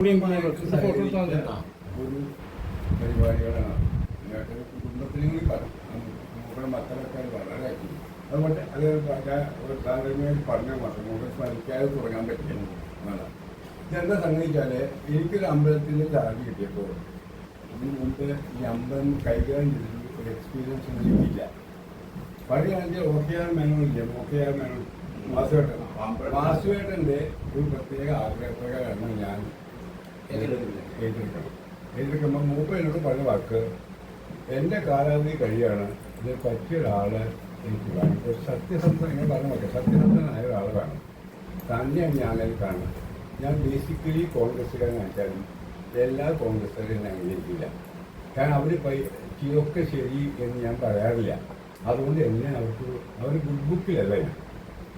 ഒരു പരിപാടികളാണ് കുടുംബത്തിനും കൂടി നമ്മുടെ മക്കളൊക്കെ വളരെ അതുകൊണ്ട് അത് താരതമ്യം പറഞ്ഞ മാത്രം നമുക്ക് സ്മരിക്കാതെ തുടങ്ങാൻ പറ്റില്ല എന്നാണ്. ഇതെന്താ സംഗതിച്ചാൽ എനിക്കൊരു അമ്പലത്തിൻ്റെ ചാർജ് കിട്ടിയപ്പോൾ ഇതിന് മുമ്പ് ഈ അമ്പലം കൈകാര്യം ചെയ്തിട്ട് ഒരു എക്സ്പീരിയൻസ് ഒന്നും കിട്ടിയില്ല. പറയുകയാണെങ്കിൽ ഓക്കെയാർ മേനോനില്ല, ഓക്കെയാർ മേനോൻ വാസുവേട്ടൻ്റെ ഒരു പ്രത്യേക ആഗ്രഹപ്രകാരമാണ് ഞാൻ ഏറ്റെടുക്കുമ്പോൾ മൂപ്പ എന്നോട് പറഞ്ഞ വാക്ക്, എൻ്റെ കാലാവധി കഴിയാണ്, ഇത് പറ്റിയ ഒരാളെ എനിക്ക് വേണം, ഒരു സത്യസന്ധ ഇങ്ങനെ പറഞ്ഞ വാക്ക്, സത്യസന്ധനായ ഒരാളെ വേണം, തന്നെയാണ് ഞാനത് കാണുന്നത്. ഞാൻ ബേസിക്കലി കോൺഗ്രസ്സുകാരനാച്ചാലും എല്ലാ കോൺഗ്രസ്സുകാരും ഞാൻ അംഗീകരിക്കില്ല. കാരണം അവർ ഒക്കെ ശരി എന്ന് ഞാൻ പറയാറില്ല. അതുകൊണ്ട് എന്നെ അവർ ഗുഡ് ബുക്കിലല്ല ഞാൻ.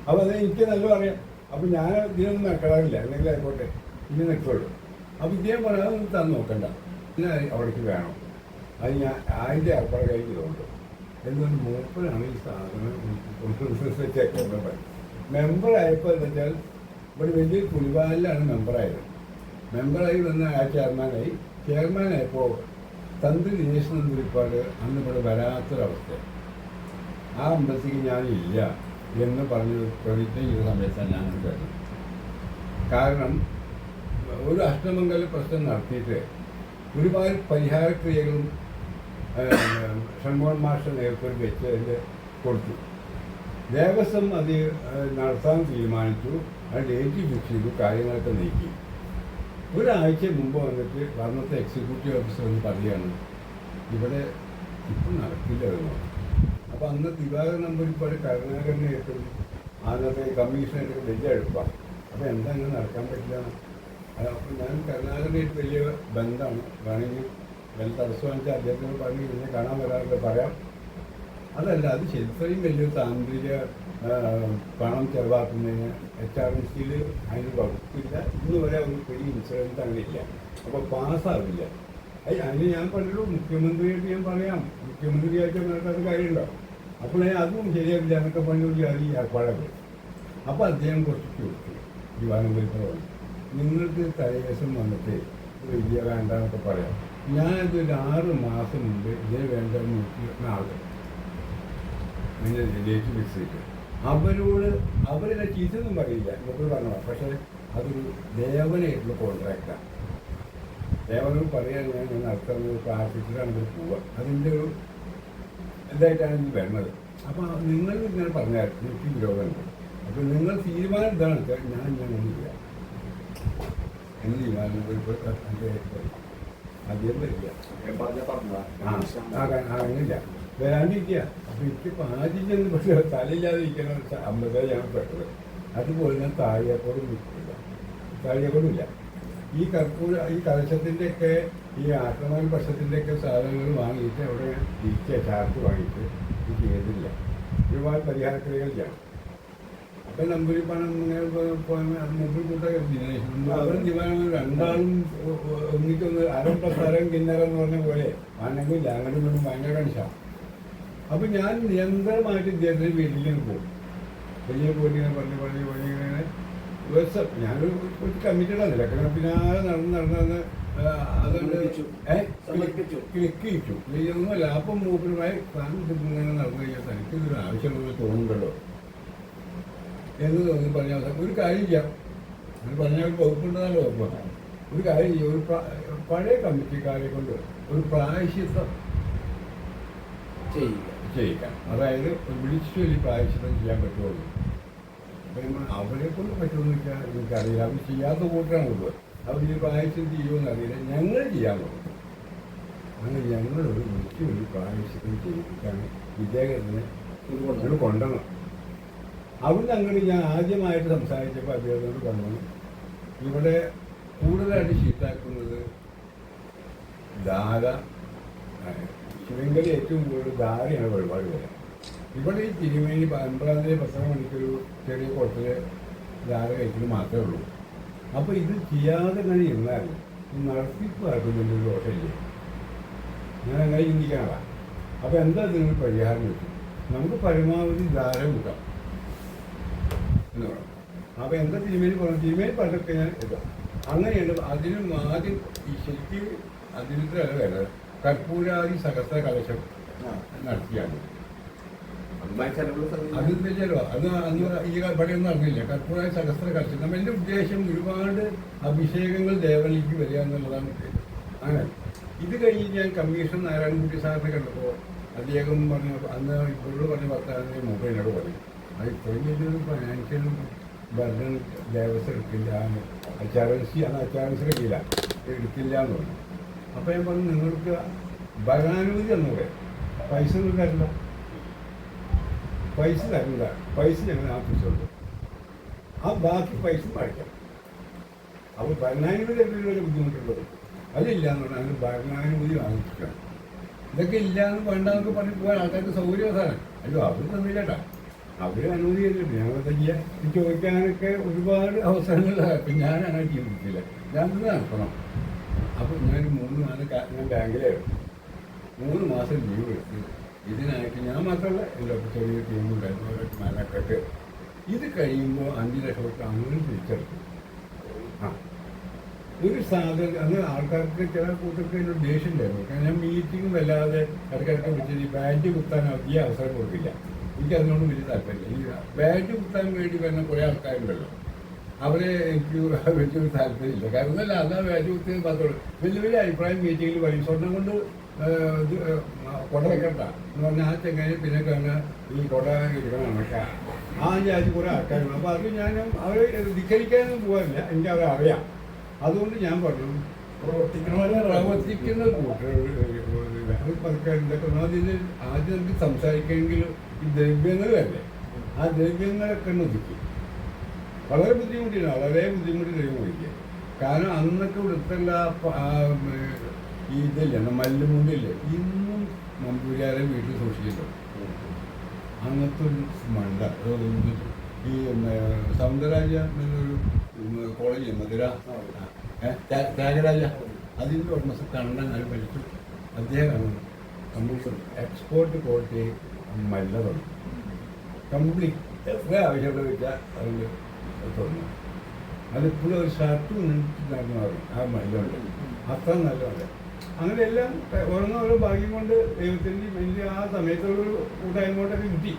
അപ്പോൾ അത് എനിക്ക് നല്ല അറിയാം. അപ്പോൾ ഞാൻ ഇതിനൊന്നും മെക്കടാറില്ല, എന്തെങ്കിലും ആയിക്കോട്ടെ ഇനി നിൽക്കുള്ളൂ. അപ്പോൾ ഇദ്ദേഹം പറയാതെ താൻ നോക്കണ്ട, ഇതിന് അവിടേക്ക് വേണം, അത് ഞാൻ അതിൻ്റെ ഏർപ്പാട് കഴിഞ്ഞതുകൊണ്ട് എന്തുകൊണ്ട് മൂപ്പനാണ് ഈ സാധനം മെമ്പറായപ്പോൾ എന്താ വെച്ചാൽ ഇവിടെ വലിയൊരു പുലിവാലിലാണ് മെമ്പറായത്. മെമ്പറായി വന്ന ആ ചെയർമാനായപ്പോൾ തന്ത്രി ദിനേശ് നമ്പൂതിരിപ്പാട് അന്ന് ഇവിടെ വരാത്തൊരവസ്ഥ. ആ അമ്പലത്തേക്ക് ഞാനില്ല എന്ന് പറഞ്ഞ് പ്രതിജ്ഞ ചെയ്ത സമയത്താണ് ഞാൻ കേട്ടത്. കാരണം ഒരു അഷ്ടമംഗല പ്രശ്നം നടത്തിയിട്ട് ഒരുപാട് പരിഹാരക്രിയകളും ഷൺമോഹൻ മാസ്റ്റർ നേതൃത്വം വെച്ച് അതിൻ്റെ കൊടുത്തു. ദേവസ്വം അത് നടത്താൻ തീരുമാനിച്ചു, അത് ഡേറ്റ് ഫിക്സ് ചെയ്തു, കാര്യങ്ങളൊക്കെ നീക്കി. ഒരാഴ്ച മുമ്പ് വന്നിട്ട് അന്നത്തെ എക്സിക്യൂട്ടീവ് ഓഫീസർ എന്ന് പറയുകയാണ് ഇവിടെ ഇപ്പം നടക്കില്ല എന്ന്. അപ്പോൾ അന്ന് ദിവാകരൻ നമ്പൂതിരിപ്പാട് കരുണാകരനായിട്ടും അന്നത്തെ കമ്മീഷനായിട്ട് വലിയ അടുപ്പാണ്. അപ്പോൾ എന്താ അങ്ങനെ നടക്കാൻ പറ്റില്ല? അപ്പോൾ ഞാൻ കരുണാകരനായിട്ട് വലിയ ബന്ധമാണ്, വേണമെങ്കിൽ വലിയ തടസ്സം വെച്ചാൽ അദ്ദേഹത്തിനോട് പറഞ്ഞ് ഇതിനെ കാണാൻ വരാറുണ്ട് പറയാം. അതല്ല, അത് ഇത്രയും വലിയൊരു താന്ത്രിക പണം ചെലവാക്കുന്നതിന് HRMCയിൽ അതിന് വകുപ്പില്ല, ഇന്ന് വരെ ഒരു വലിയ ഇൻഷുറൻസ് അങ്ങനെയില്ല. അപ്പോൾ പാസ്സാവില്ല. അതിന് ഞാൻ പറഞ്ഞുള്ളൂ, മുഖ്യമന്ത്രിയായിട്ട് ഞാൻ പറയാം, മുഖ്യമന്ത്രിയായിട്ട് നടക്കാത്ത കാര്യമുണ്ടോ? അപ്പോൾ അതും ശരിയാവില്ല എന്നൊക്കെ പറഞ്ഞുകൊണ്ട് അത് ഏർപ്പാടൊക്കെ. അപ്പോൾ അദ്ദേഹം കുറച്ച് ചോദിച്ചു, ദിവാനമ്പലത്തോട് നിങ്ങൾക്ക് തലേദിവസം വന്നിട്ട് വലിയ വേണ്ടെന്നൊക്കെ പറയാം. ഞാനതൊരു 6 മാസം മുമ്പ് ഇതിന് വേണ്ട 124 അതിൻ്റെ ഡേറ്റ് ഫിക്സ് ചെയ്തു. അവരെന്നെ ചീത്തൊന്നും പറയില്ല, നമുക്ക് പറഞ്ഞോ. പക്ഷേ അതൊരു ദേവനായിട്ടുള്ള കോൺട്രാക്റ്റാണ്. ദേവനോട് പറയാൻ ഞാൻ നടത്തുന്നത് പ്രാർത്ഥിച്ചിട്ടാണ് ഇത് പോവുക. അതിൻ്റെ ഒരു ഇതായിട്ടാണ് ഇത് വരുന്നത്. അപ്പോൾ നിങ്ങൾ ഇങ്ങനെ പറഞ്ഞാൽ എനിക്ക് വിരോധമുണ്ട്. അപ്പോൾ നിങ്ങൾ തീരുമാനം എന്താണെന്ന് വെച്ചാൽ ഞാൻ ഒന്നുമില്ല, എന്ത് തീരുമാനം അധികം വരില്ല, അങ്ങനെയില്ല, വരാണ്ടിരിക്കുക. അപ്പോൾ എനിക്ക് പാചകം പക്ഷേ തലയില്ലാതെ ഇരിക്കുന്ന അമ്പലത്തിൽ ഞാൻ പെട്ടത്. അതുപോലെ ഞാൻ താഴികക്കോടും നിൽക്കില്ല, താഴികക്കോടുമില്ല. ഈ കലശത്തിൻ്റെയൊക്കെ ഈ ആക്രമണ പക്ഷത്തിൻ്റെയൊക്കെ സാധനങ്ങൾ വാങ്ങിയിട്ട് അവിടെ തിരിച്ച് ചാർജ് വാങ്ങിയിട്ട് ഇത് ചെയ്തില്ല. ഒരുപാട് പരിഹാരക്രിയകളില്ല. അപ്പം നമ്പൂരി പണം ഇങ്ങനെ മുമ്പിൽ കൂട്ടൊക്കെ അവരും ദിവാനും രണ്ടാളും ഒന്നിക്കൊന്ന് അരം പ്രസാരം കിന്നറെന്ന് പറഞ്ഞ പോലെ ആണെങ്കിലും അങ്ങോട്ടും ഇങ്ങോട്ടും ഭയങ്കര കണിശാണ്. അപ്പം ഞാൻ നിരന്തരമായിട്ട് ഇദ്ദേഹത്തിന് വീട്ടിലേക്ക് പോകും. വലിയ പോയിങ്ങനെ പറഞ്ഞ് ദിവസം ഞാനൊരു കമ്മിറ്റഡാണ്. ലക്ഷണം പിന്നാലെ നടന്ന് അതുകൊണ്ട് ക്ലിക്ക് ചെയ്യിച്ചു ഒന്നുമല്ല. അപ്പം മൂപ്പരുമായി ഇങ്ങനെ നടന്നു കഴിഞ്ഞാൽ തനിക്ക് ഇതൊരു ആവശ്യമുള്ളത് തോന്നുന്നുണ്ടല്ലോ എന്ന് തോന്നി പറഞ്ഞാൽ ഒരു കാര്യം ചെയ്യാം. അങ്ങനെ പറഞ്ഞാൽ ഒരു വകുപ്പുണ്ടെന്നല്ല വകുപ്പാണ്. ഒരു കാര്യം ചെയ്യും, ഒരു പഴയ കമ്മിറ്റിക്കാരെ കൊണ്ട് ഒരു പ്രായശ്ചിത്തം ചെയ്യിക്കാം. അതായത് വിളിച്ചു ചൊല്ലി പ്രായശ്ചിത്തം ചെയ്യാൻ പറ്റുള്ളൂ. അപ്പം അവരെ കൊണ്ട് പറ്റുമെന്ന് വെച്ചാൽ എനിക്കറിയില്ല. അവർ ചെയ്യാത്ത കൂട്ടാണ് ഉള്ളത്. അവർ ഈ പ്രായശ്ചിത്തം ചെയ്യുമെന്ന് അറിയില്ല. ഞങ്ങൾ ചെയ്യാൻ പോകും. അങ്ങനെ ഞങ്ങളൊരു വിളിച്ചു ചൊല്ലി പ്രായശ്ചിത്തം ചെയ്യിപ്പിച്ചാണ് വിദ്യാഭ്യാസത്തിനെ കൊണ്ടുവന്നത്. അവിടുന്ന് അങ്ങനെ ഞാൻ ആദ്യമായിട്ട് സംസാരിച്ചപ്പോൾ അദ്ദേഹത്തോട് പറഞ്ഞു, ഇവിടെ കൂടുതലായിട്ട് ശീത്താക്കുന്നത് ധാര, ശിവങ്കലി ഏറ്റവും കൂടുതൽ ധാരയാണ് വഴിപാട് വരാം. ഇവിടെ ഈ തിരുമേനി 9-10 മണിക്കൊരു ചെറിയ കുളത്തിൽ ധാര കഴിക്കുന്നത് മാത്രമേ ഉള്ളൂ. അപ്പോൾ ഇത് ചെയ്യാതെ അങ്ങനെ ഇരുന്നാൽ നടത്തിപ്പ് ആക്കുന്നതിൻ്റെ ഒരു ദോഷമില്ലേ? ഞാൻ അങ്ങനെ ചിന്തിക്കാനാ. അപ്പോൾ എന്താ ഇതിനൊരു പരിഹാരം കിട്ടും? നമുക്ക് പരമാവധി ധാര കൂട്ടാം എന്ന് പറയും. അപ്പോൾ എന്താ തിരുമേനി പറഞ്ഞു? തിരുമേനി പണ്ടൊക്കെ ഞാൻ ഇതാ അങ്ങനെയുണ്ട്. അതിനും ആദ്യം ഈ ശരിക്കും അതിൻ്റെ വില കർപ്പൂരാദി സഹസ്ര കലശം നടത്തിയാണ്. അതിന്റെ ചെലവോ അന്ന് ഈ പണിയൊന്നും അറിഞ്ഞില്ല. കർപ്പൂരാദി സഹസ്ര കലശം നമ്മൾ എൻ്റെ ഉദ്ദേശം ഒരുപാട് അഭിഷേകങ്ങൾ ദേവനിലേക്ക് വരിക എന്നുള്ളതാണ് ഉദ്ദേശം. അങ്ങനെ ഇത് കഴിഞ്ഞ് ഞാൻ കമ്മീഷൻ നാരായണൻകുട്ടി സാറിനെ കണ്ടപ്പോൾ അദ്ദേഹം പറഞ്ഞു, അന്ന് ഇപ്പോഴും പറഞ്ഞ ഭർത്താവിനെ മൊബൈലിനോട് പറഞ്ഞു, അത് ഇത്രയും വലിയൊരു ഫൈനാൻഷ്യൽ ബർഡൻ ദേവസ്വം എടുക്കില്ല, അച്ചാറൻസിയുടെ കീഴിലാണ് എടുക്കില്ല എന്ന് പറഞ്ഞു. അപ്പോൾ ഞാൻ പറഞ്ഞു, നിങ്ങൾക്ക് ഭരണാനുമതി തന്നൂടെ, പൈസ ഒന്നും തരില്ല, പൈസ തരില്ല, പൈസ ഞങ്ങൾ ആവശ്യമുണ്ട്, ആ ബാക്കി പൈസ അടയ്ക്കാം. അപ്പോൾ ഭരണാനുമതി എന്തെങ്കിലും ബുദ്ധിമുട്ടുള്ളത് അതില്ല എന്ന് പറഞ്ഞാൽ അതിന് ഭരണാനുമതി വാങ്ങിക്കണം. ഇതൊക്കെ ഇല്ലയെന്ന് വേണ്ടെന്നൊക്കെ പറഞ്ഞ് പോകാൻ ആൾക്കാർക്ക് സൗകര്യസാധനം. അയ്യോ അവർ തന്നില്ലേട്ടാ, അവർ അനുമതി ചെയ്തിട്ട് ഞങ്ങളെന്താ ചെയ്യുക ചോദിക്കാനൊക്കെ ഒരുപാട് അവസരങ്ങളിലാണ്. അപ്പം ഞാൻ അങ്ങനെ ജീവിക്കില്ല, ഞാൻ തന്നെ നടത്തണം. അപ്പോൾ ഞാൻ 3 മാസം ഞാൻ ബാങ്കിലായിരുന്നു. 3 മാസം ലീവ് എടുത്ത് ഇതിനായിട്ട് ഞാൻ മാത്രമല്ല, എൻ്റെ ചെറിയ ടീമുണ്ടായിരുന്നു, അവരൊക്കെ മനക്കെട്ട് ഇത് കഴിയുമ്പോൾ 5 ലക്ഷം തൊട്ട് അങ്ങനെ തിരിച്ചെടുക്കും. ആ ഒരു സാധനം അന്ന് ആൾക്കാർക്ക് ചില കൂട്ടർക്ക് ഒരു ദേഷ്യം ഉണ്ടായിരുന്നു. കാരണം ഞാൻ മീറ്റിംഗും വല്ലാതെ ഇടയ്ക്കിടയ്ക്ക് വിളിച്ചത് ഈ ബാറ്റ് കുത്താൻ വലിയ അവസരം കൊടുക്കില്ല. എനിക്ക് അതിനോട് വലിയ താല്പര്യമില്ല. ഈ ബാറ്റ് കുത്താൻ വേണ്ടി വരുന്ന കുറേ ആൾക്കാരുണ്ടല്ലോ, അവരെ എനിക്ക് വലിയൊരു താല്പര്യമില്ല. കാരണം അല്ല അതാ ബാറ്റ് കുത്തിയത് മാത്രമേ വലിയ വലിയ അഭിപ്രായം മീറ്റിങ്ങിൽ പറയും. സ്വർണ്ണം കൊണ്ട് കൊട വെക്കണ്ട എന്ന് പറഞ്ഞാൽ ആ ചെങ്ങനെ പിന്നെ കഴിഞ്ഞാൽ ഈ കൊട ഇരിക്കണം പക്ഷേ ആ ജാതി കുറേ ആൾക്കാരുണ്ട്. അപ്പോൾ അത് ഞാൻ അവരെ ധിക്കരിക്കാനൊന്നും പോകാനില്ല, എനിക്ക് അവരെ അറിയാം. അതുകൊണ്ട് ഞാൻ പറഞ്ഞു, പ്രവർത്തിക്കുന്ന കൂട്ടുകാർ അതിന് ആദ്യം നമുക്ക് സംസാരിക്കണമെങ്കിൽ ഈ ദ്രവ്യങ്ങൾ തന്നെ, ആ ദ്രവ്യങ്ങളൊക്കെ ഒതുക്കി. വളരെ ബുദ്ധിമുട്ടില്ല, വളരെ ബുദ്ധിമുട്ടി ദ്രവ്യം ഒഴിക്കുക. കാരണം അന്നൊക്കെ ഇവിടുത്തുള്ള ഈ ഇതില്ല മല്ലുമുണ്ടില്ല ഇന്നും നമ്പൂരിയാരെ വീട്ടിൽ സൂക്ഷിച്ചിട്ടുണ്ട്. അങ്ങനത്തെ ഒരു മണ്ട ഈ സൗന്ദരാജ എന്നൊരു കോളേജ് മധുര ത്യാഗരാജ അതിൻ്റെ ഓർമ്മസ് കണ്ണങ്ങൾ പഠിച്ചു. അദ്ദേഹമാണ് കമ്പ്യൂട്ടർ എക്സ്പോർട്ട് ക്വാളിറ്റി മല്ലതാണ് കംപ്ലീറ്റ് എത്ര ആവശ്യമുള്ള വെച്ചാൽ അതിൻ്റെ തുറന്നു. അതിപ്പോഴും ഒരു ഷർട്ട് നടന്നു പറയും ആ മല്ലുണ്ട്, അത്ര നല്ലതാണ്. അങ്ങനെ എല്ലാം ഓരോ ഭാഗ്യം കൊണ്ട് ദൈവത്തിൻ്റെ വലിയ ആ സമയത്തുള്ളൊരു കൂട്ടായ്മ കൊണ്ടൊക്കെ കിട്ടി.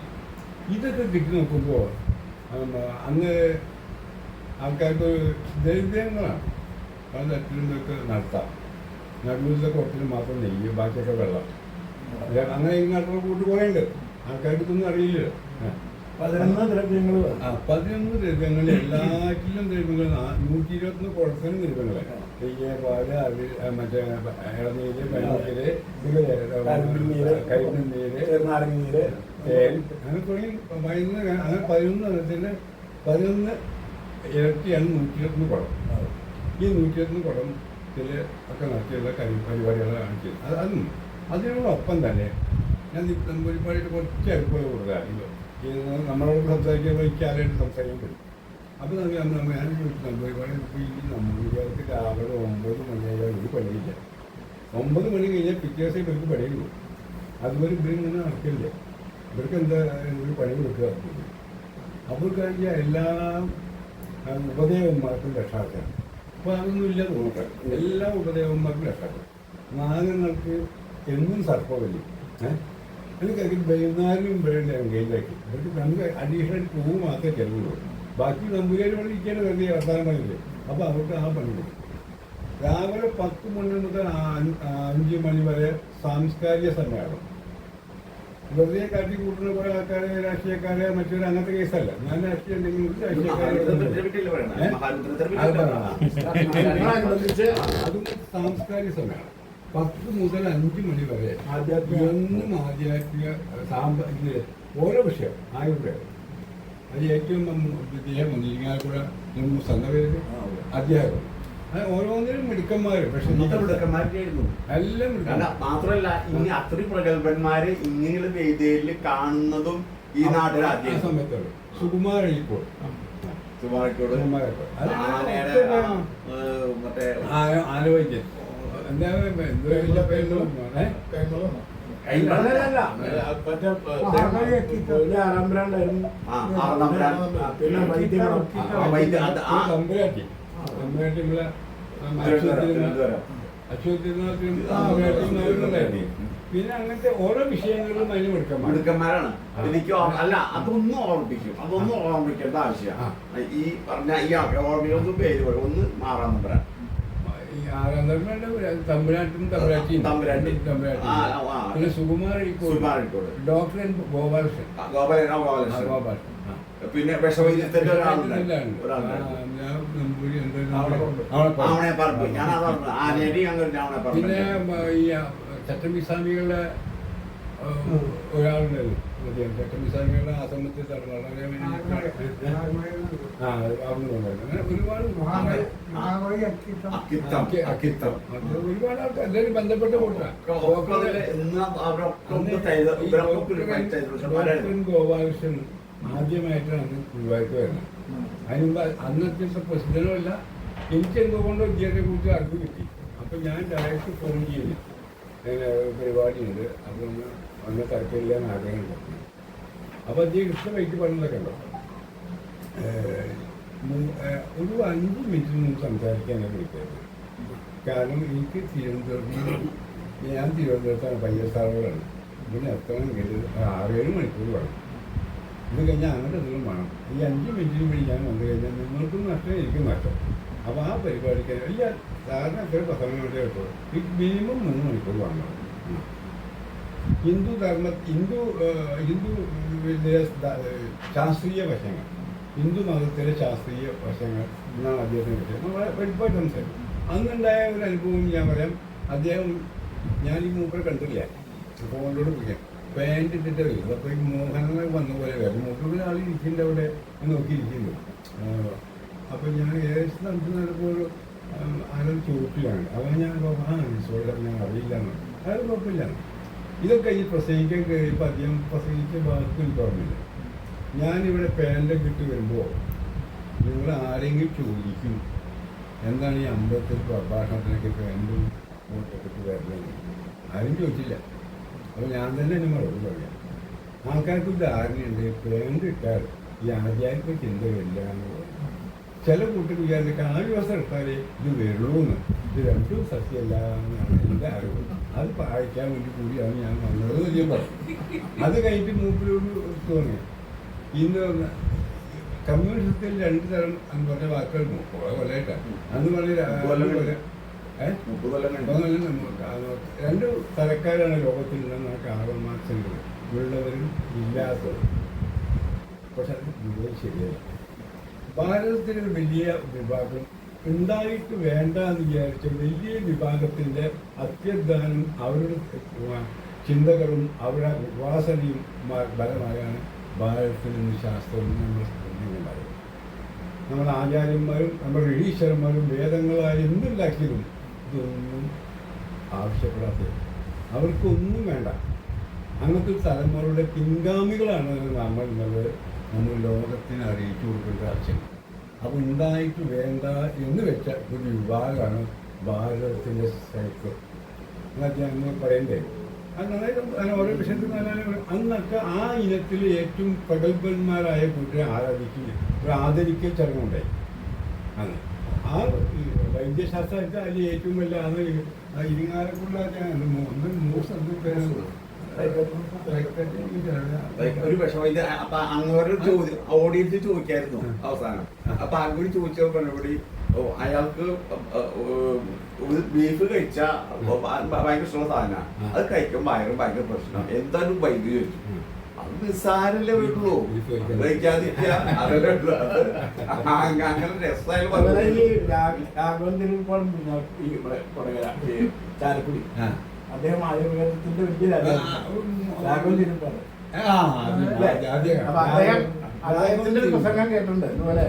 ഇതൊക്കെ കിട്ടി നോക്കുമ്പോൾ അന്ന് ആൾക്കാർക്ക് ദ്രവ്യങ്ങളാണ് പല തരത്തിലൊക്കെ നടത്താം. നടുവിലത്തെ കുറച്ചിന് മാത്രം നെയ്യ്, ബാക്കിയൊക്കെ വെള്ളം. അങ്ങനെ ഇങ്ങോട്ടുള്ള കൂട്ട് കുറേ ഉണ്ട്, ആൾക്കാർക്ക് ഇതൊന്നും അറിയില്ലല്ലോ. 11 ദ്രവ്യങ്ങൾ 11 ദ്രവ്യങ്ങൾ, എല്ലാറ്റിലും ദ്രവ്യങ്ങൾ 121 കുഴപ്പനും ദ്രവ്യങ്ങളെ നെയ്യ്, പാല്, അരി, മറ്റേ ഇളനീര്, പനിനീര്, കരിനീര്, ചെറുനാരങ്ങീര്, തേൻ, അങ്ങനെ തുടങ്ങി അങ്ങനെ 11 എണ്ണത്തിന് 11 ഇരട്ടിയാണ് 121 കുടം. ഈ 121 കുടത്തിൽ ഒക്കെ നടത്തിയുള്ള പരിപാടികളാണ് ചെയ്യുന്നത്. അതും അതിനോടൊപ്പം തന്നെ ഞാൻ ഒരുപാട് കുറച്ച് അടുപ്പുകൾ കൊടുക്കുക. നമ്മളോട് സംസാരിക്കുമ്പോൾ എനിക്ക് ആരായിട്ട് സംസാരിക്കാൻ പറ്റും. അപ്പോൾ ഞാൻ ചോദിച്ചു, ഒരുപാട് ഇപ്പോൾ ഈ നമ്പൂരിയാർക്ക് രാവിലെ 9 മണിയായാൽ ഒരു പണിയില്ല. 9 മണി കഴിഞ്ഞാൽ പിറ്റേ ദിവസം ഇവർക്ക് പണിയുള്ളൂ. അതുപോലെ ഇവരിങ്ങനെ നടക്കില്ല. ഇവർക്ക് എന്താ ഒരു പണി കൊടുക്കുക. അപ്പോൾ കഴിഞ്ഞാൽ എല്ലാ ഉപദേവന്മാർക്കും രക്ഷാർത്ഥം. അപ്പോൾ അതൊന്നും ഇല്ല നോക്കാം, എല്ലാ ഉപദേവന്മാർക്കും രക്ഷാർത്ഥം. നാഗങ്ങൾക്ക് എന്നും സർപ്പമില്ല. എനിക്ക് വൈകുന്നേരം വേണ്ട എൻഗേജാക്കി ഇവർക്ക് നമുക്ക് അഡീഷണൽ പൂവ് മാത്രമേ ചെലവുള്ളൂ. ബാക്കി നമ്പൂരിയാർ പണി ഇരിക്കാൻ വെറുതെ വർത്താനം പണിയില്ലേ. അപ്പോൾ അവർക്ക് ആ പണി കൊടുക്കും. രാവിലെ 10 മണി മുതൽ 5 മണി വരെ സാംസ്കാരിക സമ്മേളനം. വെറുതെ കാട്ടി കൂട്ടുന്ന കുറെ ആൾക്കാരെ രാഷ്ട്രീയക്കാരെ മറ്റൊരു അങ്ങനത്തെ കേസല്ല. ഞാൻ രാഷ്ട്രീയം ഉണ്ടെങ്കിൽ അതും സാംസ്കാരിക സമ്മേളനം 10 മുതൽ 5 മണി വരെ എന്നും ആധ്യാത്മിക ഓരോ വിഷയം ആയുർവേദം. അത് ഏറ്റവും വിജയം വന്നിരിക്കാൽക്കൂടെ സംഘവേദി അധ്യാപകം ഓരോന്നിനും മിടുക്കന്മാര്. പക്ഷെ മിടുക്കന്മാരായിരുന്നു എല്ലാം മാത്രമല്ല, ഇനി അത്രയും പ്രഗത്ഭന്മാര് ഇങ്ങനെയുള്ള വേദിയിൽ കാണുന്നതും ഈ നാട്ടിൽ ആദ്യം സമയത്തുള്ളൂ. സുകുമാരഴിക്കോട് മറ്റേ ആലോചിക്കൻ എന്താ തമ്പുരാട്ടി നമ്മളെ തിരുവനന്തപുരം. അശ്വതിനാഥിനും തമ്പുരാട്ടിയും അവരുണ്ടായിരുന്നു. പിന്നെ അങ്ങനത്തെ ഓരോ വിഷയങ്ങളിലും അതിന് മിടുക്കന്മാരാണ്. എനിക്ക് അല്ല അതൊന്നും ഓർമ്മിക്കേണ്ട ആവശ്യമാണ്. ഈ പറഞ്ഞ ഈ ഓർമ്മയൊന്നും പേര് പറയും. ഒന്ന് മാറാൻ നമ്പരാണ് തമ്പുരാട്ടും തമ്പുരാട്ടി പിന്നെ സുകുമാർ ഡോക്ടർ ഗോപാലകൃഷ്ണൻ പിന്നെ വിഷവൈദ്യത്തിന്റെ ഒരാളുണ്ട്. പിന്നെ ഈ ചട്ടമ്പി സ്വാമികളുടെ ഒരാളുണ്ടല്ലോ, ചട്ടമ്പിസ്വാമികളുടെ ആശ്രമത്തിൽ വളരെ അങ്ങനെ ഒരുപാട് ഒരുപാട് ആൾക്കാർ എല്ലാവരും ബന്ധപ്പെട്ട ഗോപാലകൃഷ്ണൻ ആദ്യമായിട്ടാണ് ഗുരുവായൂർക്ക് വരുന്നത്. അതിനുമ്പ് അന്നത്തെ പ്രസിദ്ധനോ അല്ല, എനിക്ക് എന്തുകൊണ്ടോ ഇദ്ദേഹത്തെ കുറിച്ച് അറിവ് കിട്ടി. അപ്പം ഞാൻ ഡയറക്റ്റ് ഫോൺ ചെയ്തു, അങ്ങനെ പരിപാടിയുണ്ട്, അപ്പം ഒന്ന് തിരക്കില്ലാന്ന് ആഗ്രഹമുണ്ട്. അപ്പോൾ അദ്ദേഹം ഇഷ്ടമായിട്ട് പറഞ്ഞതൊക്കെ ഉണ്ടോ, ഒരു 5 മിനിറ്റ് മുമ്പ് സംസാരിക്കാനൊക്കെ വിളിക്കായിരുന്നു. കാരണം എനിക്ക് ഞാൻ തിരുവനന്തപുരത്താണ്, പയ്യസാറുകളാണ്. പിന്നെ എത്തണമെങ്കിൽ 6-7 മണിക്കൂർ വേണം. ഇത് കഴിഞ്ഞാൽ അങ്ങോട്ട് എന്തെങ്കിലും വേണം. ഈ 5 മിനിറ്റിന് വേണ്ടി ഞാൻ വന്നു കഴിഞ്ഞാൽ നിങ്ങൾക്കും നഷ്ടം എനിക്കും നഷ്ടം. അപ്പോൾ ആ പരിപാടിക്ക് ഇല്ല, സാറിന് എത്ര 10 മിനിറ്റ് കിട്ടും, മിനിമം 3 മണിക്കൂർ വേണം. ഹിന്ദു ശാസ്ത്രീയ വശങ്ങൾ, ഹിന്ദു മതത്തിലെ ശാസ്ത്രീയ വശങ്ങൾ എന്നാണ് അദ്ദേഹത്തിന് കിട്ടിയത്. നമ്മളെ വെളിപ്പാട് സംസാരിക്കും. അന്നുണ്ടായ ഒരു അനുഭവം ഞാൻ പറയാം. അദ്ദേഹം, ഞാൻ ഈ മൂപ്പരെ കണ്ടില്ല, ഫോണിലോട് വിളിക്കാം, പാൻറ് ഇട്ടിട്ട് വരും. അപ്പോൾ ഈ മോഹനങ്ങൾ വന്ന പോലെ വരും. മൂപ്പര് ആൾ ഇരിക്കുന്നുണ്ട് അവിടെ, നോക്കിയിരിക്കുന്നു. അപ്പോൾ ഞാൻ ഏകദേശം നമുക്ക് നടക്കുമ്പോൾ ആരും ചോദിക്കുകയാണ്. അപ്പോൾ ഞാൻ ഞാൻ അറിയില്ല എന്നാണ്. അയാൾ കുഴപ്പമില്ല. ഇതൊക്കെ ഈ പ്രസംഗിക്കാൻ കഴിയുമ്പോൾ അദ്ദേഹം പ്രസംഗിച്ച ഭാഗത്ത് എനിക്ക് ഓർമ്മയില്ല. ഞാനിവിടെ പാൻറ്റൊക്കെ ഇട്ട് വരുമ്പോൾ നിങ്ങൾ ആരെങ്കിലും ചോദിക്കും, എന്താണ് ഈ അമ്പലത്തിൽ പ്രഭാഷണത്തിനൊക്കെ പാൻറ്റും കോട്ടൊക്കെ ഇട്ട് വരുന്നത്? ആരും ചോദിച്ചില്ല. അപ്പോൾ ഞാൻ തന്നെ എന്നെ മറുപടി പറയാം. ആൾക്കാർക്ക് ധാരണയുണ്ട്, പാൻറ് ഇട്ടാൽ ഈ ആചാര്യത്തെ ചിന്ത വരില്ല എന്ന് പറയും. ചില കൂട്ടർ വിചാരിച്ചൊക്കെ 4 ദിവസം എടുത്താൽ ഇത് വരുള്ളൂന്ന്. ഇത് 2 സത്യമല്ല എന്നാണ് എൻ്റെ അറിവ്. അത് വായിക്കാൻ വേണ്ടി കൂടിയാണ് ഞാൻ വന്നത് ഞാൻ പറഞ്ഞു. അത് കഴിഞ്ഞിട്ട് മൂപ്പിലോട് തോന്നി, ഇന്ന് കമ്മ്യൂണിസത്തിൽ 2 തരം എന്ന് പറഞ്ഞ വാക്കുകൾ കൊല്ലമായിട്ടാണ് അന്ന് പറഞ്ഞ 2 തരക്കാരാണ് ലോകത്തിലുണ്ടെന്ന് കാർൽ മാർക്സ് ഉണ്ട്. ഉള്ളവരും ഇല്ലാത്തവരും. പക്ഷെ അത് മുഴുവൻ ശരിയല്ല. ഭാരതത്തിലൊരു വലിയ വിഭാഗം ഉണ്ടായിട്ട് വേണ്ട എന്ന് വിചാരിച്ച വലിയ വിഭാഗത്തിൻ്റെ അത്യധ്വാനം, അവരുടെ ചിന്തകളും അവരുടെ ഉപാസനയും ഫലമായാണ് ഭാരതത്തിൽ നിന്ന് ശാസ്ത്രവും നമ്മൾ പറയുന്നത്. നമ്മുടെ ആചാര്യന്മാരും നമ്മുടെ ഋഷീശ്വരന്മാരും വേദങ്ങളായി എന്തുണ്ടാക്കിയതും ഇതൊന്നും ആവശ്യപ്പെടാത്തത്. അവർക്കൊന്നും വേണ്ട. അങ്ങനത്തെ തലമുറയുടെ പിൻഗാമികളാണ് നമ്മൾ ലോകത്തിന് അറിയിച്ചു കൊടുക്കേണ്ട ആവശ്യം. അപ്പോൾ ഉണ്ടായിട്ട് വേണ്ട എന്ന് വെച്ച ഒരു വിഭാഗമാണ് ഭാരതത്തിൻ്റെ സൈക്കിൾ എന്നൊക്കെ ഞങ്ങൾ പറയണ്ടേ. അത് നന്നായിട്ട് ഓരോ വിഷയത്തിൽ അന്നൊക്കെ ആ ഇനത്തിൽ ഏറ്റവും പ്രഗത്ഭന്മാരായ കൂട്ടരെ ആദരിക്കൽ ചടങ്ങുണ്ടായി. അന്ന് ആ വൈദ്യശാസ്ത്രത്തിൽ അതിൽ ഏറ്റവും വലിയ ഇരിങ്ങാലക്കുള്ള ഒരു വിഷമം. അപ്പൊ അങ്ങോട്ട് ഓഡിയൻസ് ചോദിക്കായിരുന്നു അവസാനം. അപ്പൊ അങ്ങോട്ട് ചോദിച്ച മറുപടി, അയാൾക്ക് ബീഫ് കഴിച്ചാൽ ഭയങ്കര ഇഷ്ടമുള്ള സാധനമാണ്, അത് കഴിക്കുമ്പോൾ ഭയങ്കര പ്രശ്നം, എന്തായാലും വൈദ്യുതി ചോദിച്ചു. അത് നിസ്സാരല്ലേ വീട്ടുള്ളൂ, കഴിക്കാതിരിക്കുക അതല്ലേ ഉള്ളൂ. അങ്ങനെ രസമായാലും ചാലക്കുടി അദ്ദേഹം ആയുർവേദത്തിന്റെ വലിയ അദ്ദേഹത്തിന്റെ പ്രസംഗം കേട്ടിട്ടുണ്ട്. ഇതുപോലെ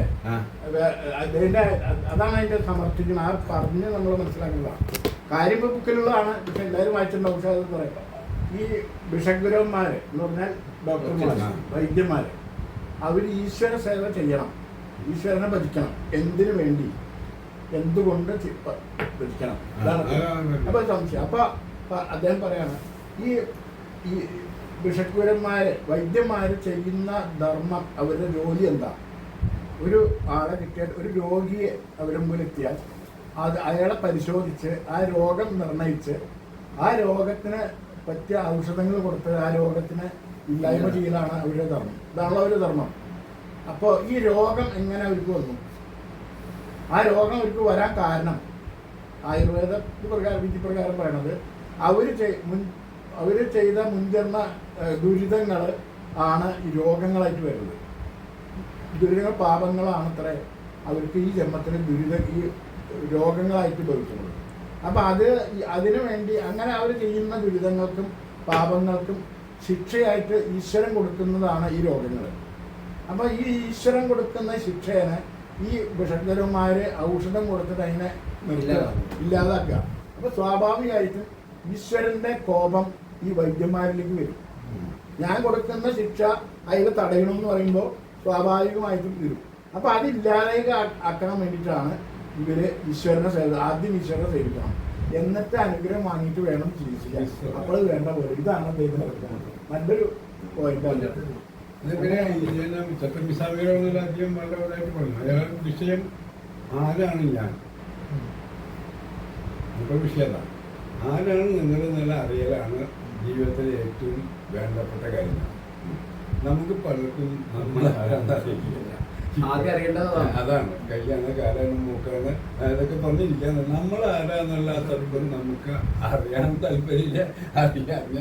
അദ്ദേഹത്തിന്റെ അതാണ് അതിന്റെ സമർത്ഥിക്കുന്നത്. ആ പറഞ്ഞ് നമ്മൾ മനസ്സിലാക്കുന്നതാണ്. കാര്യം ബുക്കിലുള്ളതാണ്, പക്ഷെ എല്ലാവരും വായിച്ചിട്ടുണ്ടാവും. പക്ഷെ അത് പറയാം, ഈ ബിഷഗ്ഗുരന്മാര് എന്ന് പറഞ്ഞാൽ ഡോക്ടർമാര്, വൈദ്യന്മാര്, അവർ ഈശ്വര സേവ ചെയ്യണം, ഈശ്വരനെ ഭജിക്കണം. എന്തിനു വേണ്ടി, എന്തുകൊണ്ട് ഭജിക്കണം, അതാണ്. അപ്പൊ സംശയം. അപ്പൊ അദ്ദേഹം പറയാണ്, ഈ ബിഷഗ്ഗുരന്മാര്, വൈദ്യന്മാര് ചെയ്യുന്ന ധർമ്മം, അവരുടെ ജോലി എന്താ? ഒരു ആളെ കിട്ടിയാൽ ഒരു രോഗിയെ അവരുടെ മുമ്പിലെത്തിയാൽ അത് അയാളെ പരിശോധിച്ച് ആ രോഗം നിർണയിച്ച് ആ രോഗത്തിന് പറ്റിയ ഔഷധങ്ങൾ കൊടുത്ത് ആ രോഗത്തിന് ഇല്ലായ്മ ചെയ്യലാണ് അവരുടെ ധർമ്മം. ഇതാണല്ലോ അവരുടെ ധർമ്മം. അപ്പോൾ ഈ രോഗം എങ്ങനെ അവർക്ക് വന്നു? ആ രോഗം അവർക്ക് വരാൻ കാരണം ആയുർവേദ വിധിപ്രകാരം പറയണത് അവർ ചെയ്ത മുൻജന്മ ദുരിതങ്ങൾ ആണ് ഈ രോഗങ്ങളായിട്ട് വരുന്നത്. ദുരിതങ്ങൾ പാപങ്ങളാണ് അത്ര അവർക്ക് ഈ ജന്മത്തിന് ഈ രോഗങ്ങളായിട്ട് ഭവിക്കുന്നത്. അപ്പം അതിനു വേണ്ടി അങ്ങനെ അവർ ചെയ്യുന്ന ദുരിതങ്ങൾക്കും പാപങ്ങൾക്കും ശിക്ഷയായിട്ട് ഈശ്വരൻ കൊടുക്കുന്നതാണ് ഈ രോഗങ്ങൾ. അപ്പം ഈ ഈശ്വരൻ കൊടുക്കുന്ന ശിക്ഷേനെ ഈ വിഷജ്ഞരന്മാര് ഔഷധം കൊടുത്തിട്ട് അതിനെ ഇല്ലാതാക്കുക. അപ്പൊ സ്വാഭാവികമായിട്ടും ഈശ്വരന്റെ കോപം ഈ വൈദ്യന്മാരിലേക്ക് വരും. ഞാൻ കൊടുക്കുന്ന ശിക്ഷ അയാൾ തടയണമെന്ന് പറയുമ്പോൾ സ്വാഭാവികമായിട്ടും വരും. അപ്പൊ അതില്ലാതെ ആക്കാൻ വേണ്ടിയിട്ടാണ് ഇവര് ഈശ്വരനെ ആദ്യം ഈശ്വരനെ സേവിക്കണം, എന്നിട്ട് അനുഗ്രഹം വാങ്ങിയിട്ട് വേണം ചികിത്സിക്കാൻ. അപ്പോൾ വേണ്ട പോലെ ഇതാണ് അദ്ദേഹത്തിന് നല്ലൊരു പോയിന്റ്. പിന്നെ ചട്ടമ്പിസ്വാമികളോടുള്ള അധികം വളരെതായിട്ട് പറഞ്ഞു. അയാളുടെ വിഷയം ആരാണ് ഞാൻ, നമുക്ക് വിഷയം ആരാണ് നിങ്ങളെന്നുള്ള അറിയലാണ് ജീവിതത്തിലെ ഏറ്റവും വേണ്ടപ്പെട്ട കാര്യം. നമുക്ക് പലർക്കും നമ്മൾ ആരാണെന്ന് അറിയില്ല. അതാണ് കല്യാണം കാലാണ് മൂക്കാണ് അതൊക്കെ പറഞ്ഞിരിക്കാൻ നമ്മൾ ആരാന്നുള്ള സത്യം നമുക്ക് അറിയാൻ താല്പര്യമില്ല. അറിയാൻ